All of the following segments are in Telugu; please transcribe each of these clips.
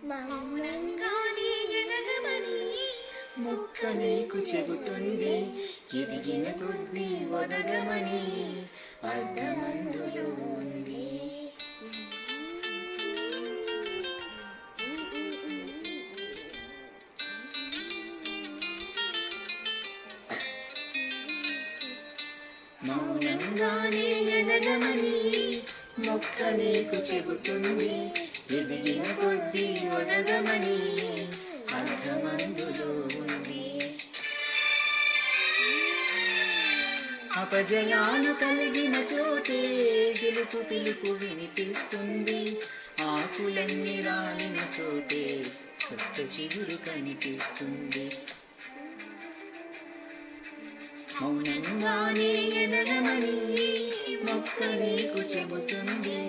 మౌనంగానే ఎదగమని మొక్క నీకు చెబుతుంది, ఎదిగిన కొద్దీ ఒదగమని అర్థమందులో ఉంది. మౌనంగానే ఎదగమని మొక్క నీకు చెబుతుంది, ఎదిగిన కొద్దీ ఒదగమని అర్థమందులో ఉంది. అపజయాలు కలిగిన చోటే గెలుపు పిలుపు వినిపిస్తుంది, ఆకులన్నీ రాలిన చోటే కొత్త చిగురు కనిపిస్తుంది. మౌనంగానే ఎదగమని మొక్క నీకు చెబుతుంది,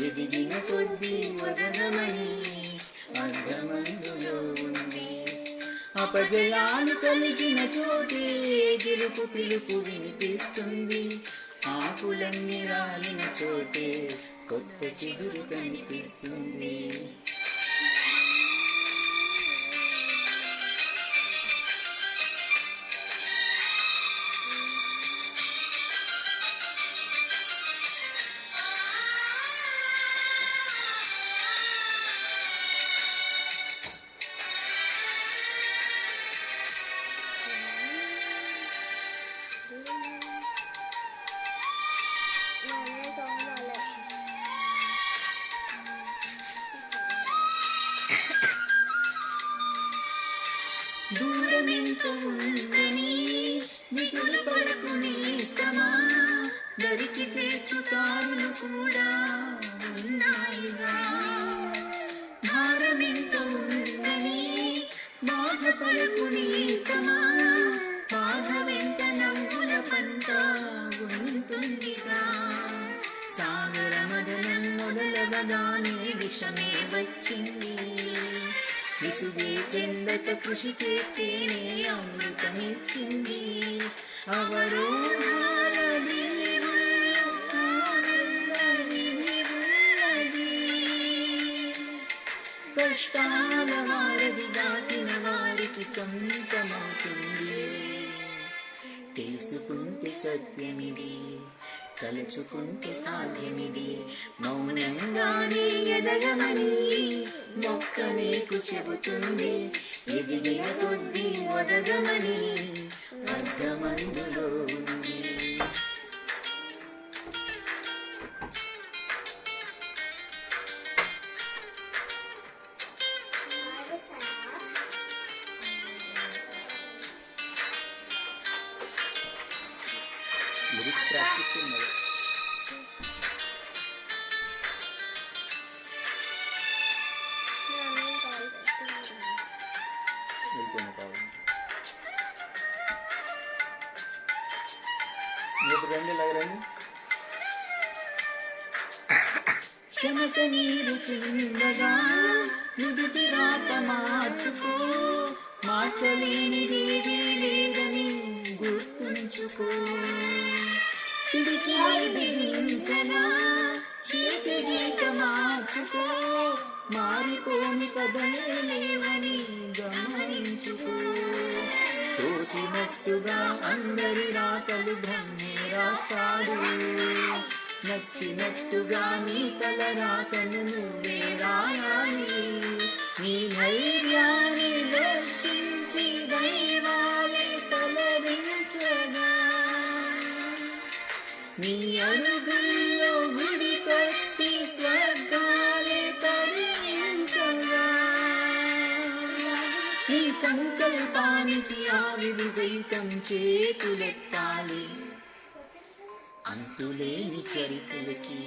ఎదిగిన కొద్దీ ఒదగమని అర్థమందులో ఉంది. అపజయాలు కలిగిన చోటే గెలుపు పిలుపు వినిపిస్తుంది, ఆకులన్నీ రాలిన చోటే కొత్త చిగురు కనిపిస్తుంది. దూరమెంత ఉందని దిగులు పడకునేస్తమా, దరికి చేర్చుతారులు కూడా ఉన్నాయిగా. భారమెంత ఉందని బాధపడకునేస్తమా, బాధ వెంట నవ్వుల పంట ఉంటుందిగా. సాగర మదనం మొదలవగానే విషమే వచ్చింది, విసుగే చెందక కృషి చేస్తేనే అమృతమిచ్చింది. అవరోహాల దేవుళ్ళో విధి ఉన్నది, కష్టాల వారధి దాటిన వారికి సొంతమవుతుంది. తెలుసుకుంటే సత్యమిది, తలుచుకుంటే సాధ్యమిది. మౌనంగానే ఎదగమని మొక్క నీకు చెబుతుంది, ఎదిగిన కొద్దీ ఒదగమని అర్థమందులో ఉంది. లిరిక్స్ ప్రాక్టీస్ ఉన్నది. చెమట నీరు చిందగా నుదుటి రాత మార్చుకో, మార్చలేనిదేదీ లేదని గుర్తుంచుకో. పిడికి బిగించనా చేతి గీత మార్చుకో, మారిపోని కథలే లేవని గమనించుకో. తోచినట్టుగా అందరి రాతలు బ్రహ్మే రాస్తాడు, నచ్చినట్టుగా నీ తల రాతను నువ్వే రాయాలి. నీ ధైర్యాన్ని దర్శించి దైవాలే తలరించగా, నీ అడుగుల్లో గుడి కట్టి స్వర్గాలే తరించగా. నీ సంకల్పానికి ఆవిది సైతం చేతులెత్తాలి, అంతులేని చరిత్రలకి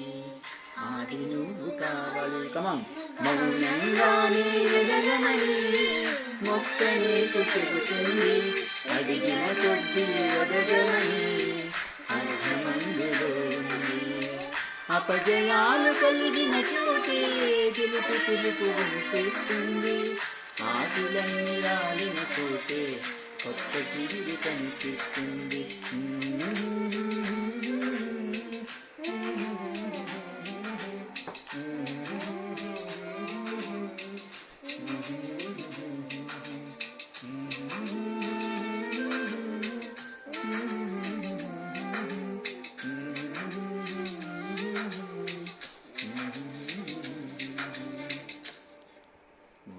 ఆది నువ్వు కావాలి. కమాన్. మౌనంగానే ఎదగమని మొక్క నీకు చెబుతుంది, అడిగిన కొద్దీ ఒదగమని అర్థమందులో ఉంది. అపజయాలు కలిగిన చోటే గెలుపు పిలుపు వినిపిస్తుంది, ఆకులన్నీ రాలిన చోటే కొత్త జీవి కనిపిస్తుంది.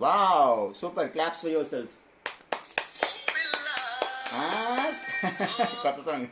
Wow super claps for your self. కొత్త సాంగ్.